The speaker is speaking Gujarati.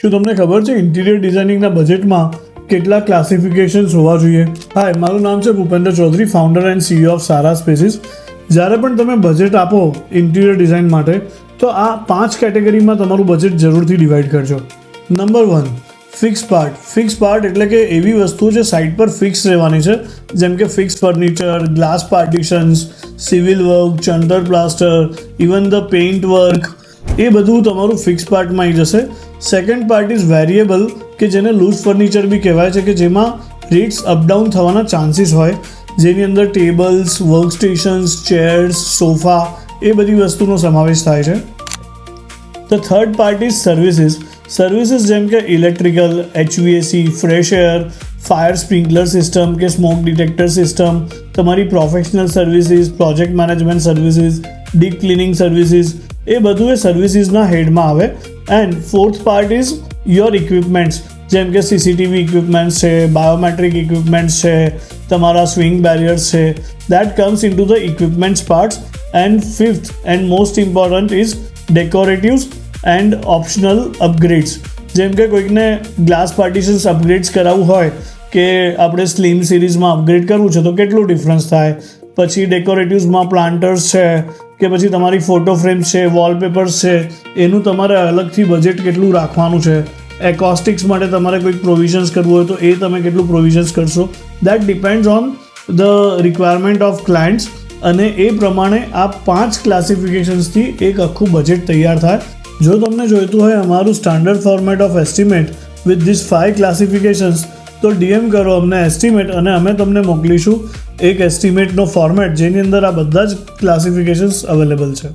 શું તમને ખબર છે ઇન્ટિરિયર ડિઝાઇનિંગના બજેટમાં કેટલા ક્લાસિફિકેશન્સ હોવા જોઈએ? હાય, મારું નામ છે Bhupendra Chaudhary, founder and CEO of Sara spaces. જ્યારે પણ તમે બજેટ આપો ઇન્ટિરિયર ડિઝાઇન માટે, તો આ 5 કેટેગરીમાં તમારું બજેટ જરૂરથી ડિવાઈડ કરજો. Number 1, fix part. Fix part એટલે કે એવી વસ્તુ જે સાઇટ પર ફિક્સ રહેવાની છે, જેમ કે fix furniture, glass partitions, civil work, ચણતર plaster, even the paint work, એ બધું તમારું ફિક્સ પાર્ટમાં આવી જશે. સેકન્ડ પાર્ટ ઇઝ વેરિયેબલ, કે જેને લૂઝ ફર્નિચર બી કહેવાય છે, કે જેમાં રેટ્સ અપડાઉન થવાના ચાન્સીસ હોય, જેની અંદર tables, work stations, chairs, sofa, એ બધી વસ્તુનો સમાવેશ થાય છે. The third part is services. Services જેમ કે electrical, HVAC, fresh air, fire sprinkler system કે સ્મોક ડિટેક્ટર સિસ્ટમ, તમારી professional services, project management services, deep cleaning services, એ બધું એ સર્વિસીસના હેડમાં આવે. And fourth part is your equipments, જેમ કે CCTV ઇક્વિપમેન્ટ્સ છે, બાયોમેટ્રિક ઇક્વિપમેન્ટ્સ છે, તમારા સ્વિંગ બેરિયર્સ છે. That comes in two the equipments parts. And fifth and most important is decoratives and optional upgrades. જેમ કે કોઈકને ગ્લાસ પાર્ટિશન્સ અપગ્રેડ્સ કરાવવું હોય, કે આપણે સ્લિમ સિરીઝમાં અપગ્રેડ કરવું છે, તો કેટલું ડિફરન્સ થાય. પછી ડેકોરેટિવ્સમાં પ્લાન્ટર્સ છે, કે પછી તમારી ફોટો ફ્રેમ્સ છે, વોલપેપર્સ છે, એનું તમારે અલગથી બજેટ કેટલું રાખવાનું છે. એકોસ્ટિક્સ માટે તમારે કોઈક પ્રોવિઝન્સ કરવું હોય, તો એ તમે કેટલું પ્રોવિઝન્સ કરશો. That depends on the requirement of clients. અને એ પ્રમાણે આ 5 ક્લાસિફિકેશન્સથી એક આખું બજેટ તૈયાર થાય. જો તમને જોઈતું હોય અમારું standard format of estimate with this 5 classifications, તો DM કરો અમને એસ્ટિમેટ, અને અમે તમને મોકલીશું એક એસ્ટિમેટનો ફોર્મેટ, જેની અંદર આ બધા જ ક્લાસિફિકેશન્સ અવેલેબલ છે.